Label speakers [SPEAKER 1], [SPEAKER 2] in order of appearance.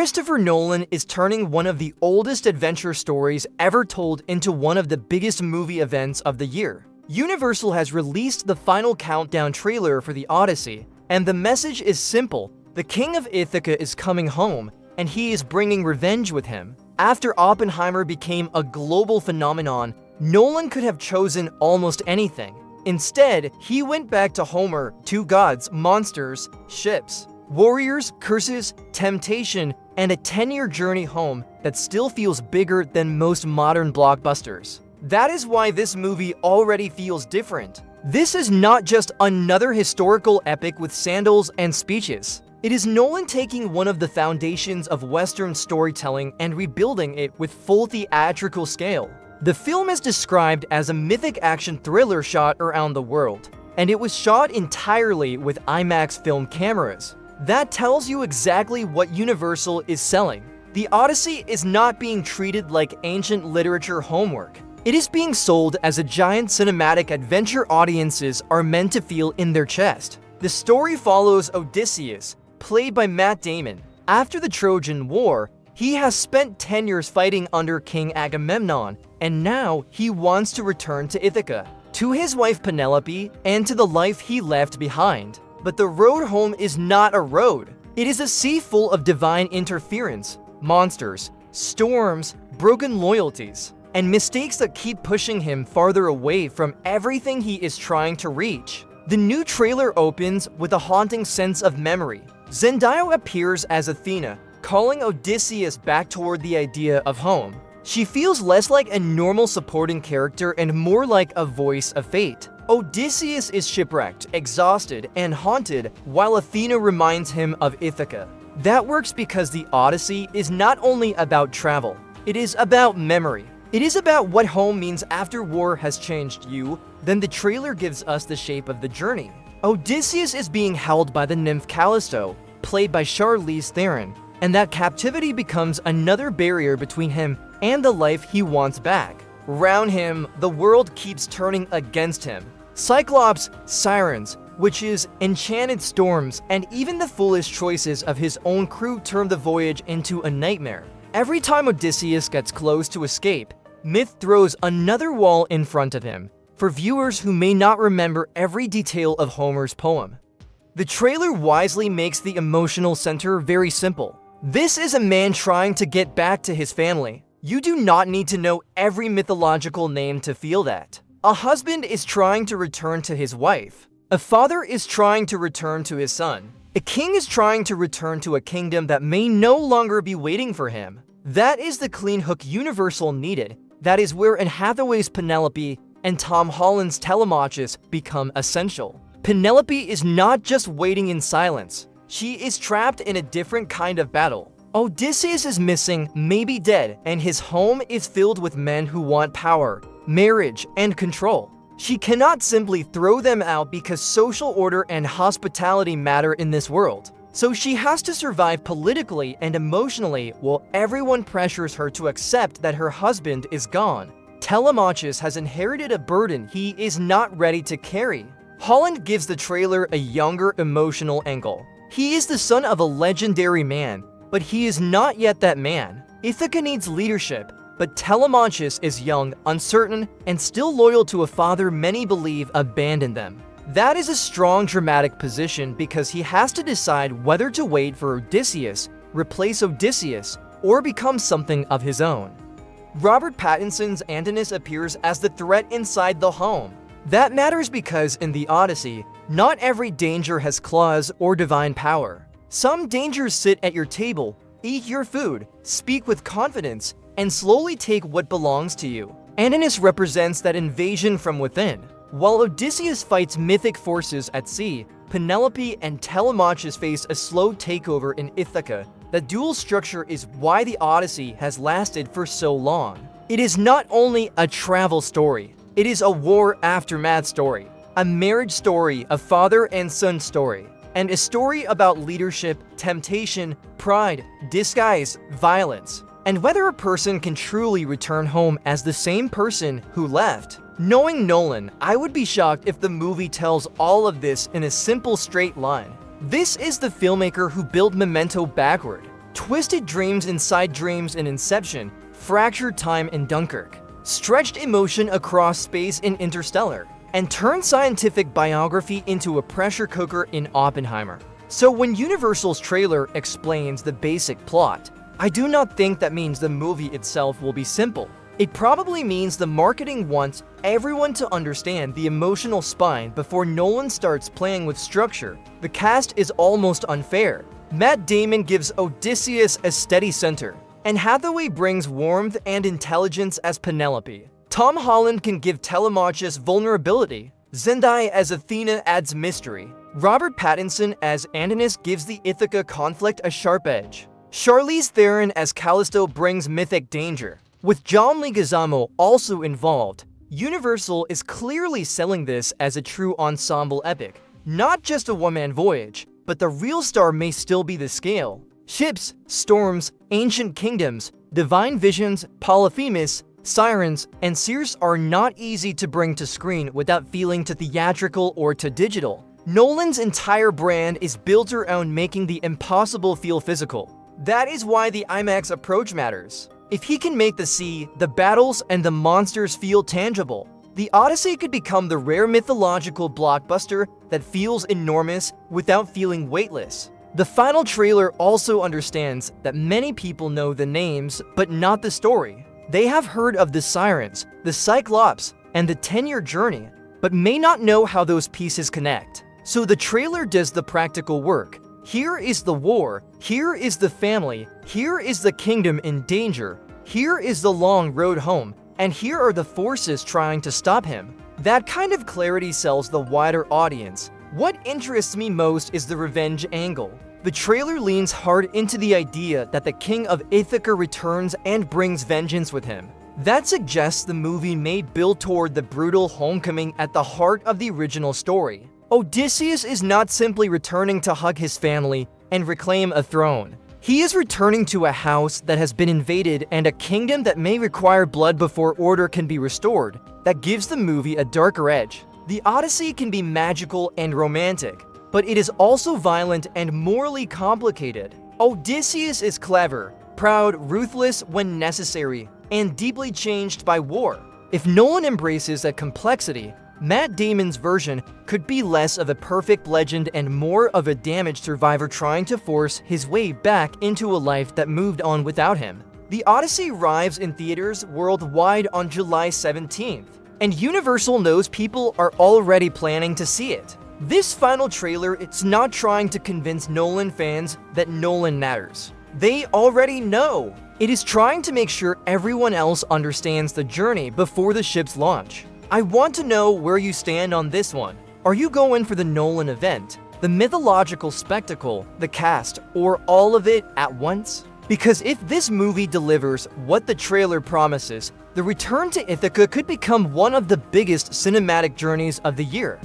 [SPEAKER 1] Christopher Nolan is turning one of the oldest adventure stories ever told into one of the biggest movie events of the year. Universal has released the final countdown trailer for The Odyssey, and the message is simple: the king of Ithaca is coming home, and he is bringing revenge with him. After Oppenheimer became a global phenomenon, Nolan could have chosen almost anything. Instead, he went back to Homer: two gods, monsters, ships, warriors, curses, temptation, and a 10-year journey home that still feels bigger than most modern blockbusters. That is why this movie already feels different. This is not just another historical epic with sandals and speeches. It is Nolan taking one of the foundations of Western storytelling and rebuilding it with full theatrical scale. The film is described as a mythic action thriller shot around the world, and it was shot entirely with IMAX film cameras. That tells you exactly what Universal is selling. The Odyssey is not being treated like ancient literature homework. It is being sold as a giant cinematic adventure audiences are meant to feel in their chest. The story follows Odysseus, played by Matt Damon. After the Trojan War, he has spent 10 years fighting under King Agamemnon, and now he wants to return to Ithaca, to his wife Penelope, and to the life he left behind. But the road home is not a road. It is a sea full of divine interference, monsters, storms, broken loyalties, and mistakes that keep pushing him farther away from everything he is trying to reach. The new trailer opens with a haunting sense of memory. Zendaya appears as Athena, calling Odysseus back toward the idea of home. She feels less like a normal supporting character and more like a voice of fate. Odysseus is shipwrecked, exhausted, and haunted, while Athena reminds him of Ithaca. That works because the Odyssey is not only about travel, it is about memory. It is about what home means after war has changed you. Then the trailer gives us the shape of the journey. Odysseus is being held by the nymph Callisto, played by Charlize Theron, and that captivity becomes another barrier between him and the life he wants back. Around him, the world keeps turning against him. Cyclops, sirens, witches, enchanted storms, and even the foolish choices of his own crew turn the voyage into a nightmare. Every time Odysseus gets close to escape, myth throws another wall in front of him, for viewers who may not remember every detail of Homer's poem. The trailer wisely makes the emotional center very simple. This is a man trying to get back to his family. You do not need to know every mythological name to feel that. A husband is trying to return to his wife. A father is trying to return to his son. A king is trying to return to a kingdom that may no longer be waiting for him. That is the clean hook Universal needed. That is where Anne Hathaway's Penelope and Tom Holland's Telemachus become essential. Penelope is not just waiting in silence. She is trapped in a different kind of battle. Odysseus is missing, maybe dead, and his home is filled with men who want power, marriage, and control. She cannot simply throw them out because social order and hospitality matter in this world. So she has to survive politically and emotionally while everyone pressures her to accept that her husband is gone. Telemachus has inherited a burden he is not ready to carry. Holland gives the trailer a younger, emotional angle. He is the son of a legendary man, but he is not yet that man. Ithaca needs leadership, but Telemachus is young, uncertain, and still loyal to a father many believe abandoned them. That is a strong dramatic position because he has to decide whether to wait for Odysseus, replace Odysseus, or become something of his own. Robert Pattinson's Antinous appears as the threat inside the home. That matters because in The Odyssey, not every danger has claws or divine power. Some dangers sit at your table, eat your food, speak with confidence, and slowly take what belongs to you. Antinous represents that invasion from within. While Odysseus fights mythic forces at sea, Penelope and Telemachus face a slow takeover in Ithaca. The dual structure is why The Odyssey has lasted for so long. It is not only a travel story, it is a war aftermath story, a marriage story, a father and son story, and a story about leadership, temptation, pride, disguise, violence, and whether a person can truly return home as the same person who left. Knowing Nolan, I would be shocked if the movie tells all of this in a simple straight line. This is the filmmaker who built Memento backward. Twisted dreams inside dreams in Inception, fractured time in Dunkirk, stretched emotion across space in Interstellar, and turned scientific biography into a pressure cooker in Oppenheimer. So when Universal's trailer explains the basic plot, I do not think that means the movie itself will be simple. It probably means the marketing wants everyone to understand the emotional spine before Nolan starts playing with structure. The cast is almost unfair. Matt Damon gives Odysseus a steady center. Anne Hathaway brings warmth and intelligence as Penelope. Tom Holland can give Telemachus vulnerability. Zendaya as Athena adds mystery. Robert Pattinson as Antinous gives the Ithaca conflict a sharp edge. Charlize Theron as Callisto brings mythic danger. With John Leguizamo also involved, Universal is clearly selling this as a true ensemble epic. Not just a one-man voyage, but the real star may still be the scale. Ships, storms, ancient kingdoms, divine visions, Polyphemus, sirens, and seers are not easy to bring to screen without feeling too theatrical or too digital. Nolan's entire brand is built around making the impossible feel physical. That is why the IMAX approach matters. If he can make the sea, the battles, and the monsters feel tangible, The Odyssey could become the rare mythological blockbuster that feels enormous without feeling weightless. The final trailer also understands that many people know the names, but not the story. They have heard of the Sirens, the Cyclops, and the 10-year journey, but may not know how those pieces connect. So the trailer does the practical work. Here is the war, here is the family, here is the kingdom in danger, here is the long road home, and here are the forces trying to stop him. That kind of clarity sells the wider audience. What interests me most is the revenge angle. The trailer leans hard into the idea that the king of Ithaca returns and brings vengeance with him. That suggests the movie may build toward the brutal homecoming at the heart of the original story. Odysseus is not simply returning to hug his family and reclaim a throne. He is returning to a house that has been invaded and a kingdom that may require blood before order can be restored. That gives the movie a darker edge. The Odyssey can be magical and romantic, but it is also violent and morally complicated. Odysseus is clever, proud, ruthless when necessary, and deeply changed by war. If Nolan embraces that complexity, Matt Damon's version could be less of a perfect legend and more of a damaged survivor trying to force his way back into a life that moved on without him. The Odyssey arrives in theaters worldwide on July 17th, and Universal knows people are already planning to see it. This final trailer, it's not trying to convince Nolan fans that Nolan matters. They already know. It is trying to make sure everyone else understands the journey before the ship's launch. I want to know where you stand on this one. Are you going for the Nolan event, the mythological spectacle, the cast, or all of it at once? Because if this movie delivers what the trailer promises, the return to Ithaca could become one of the biggest cinematic journeys of the year.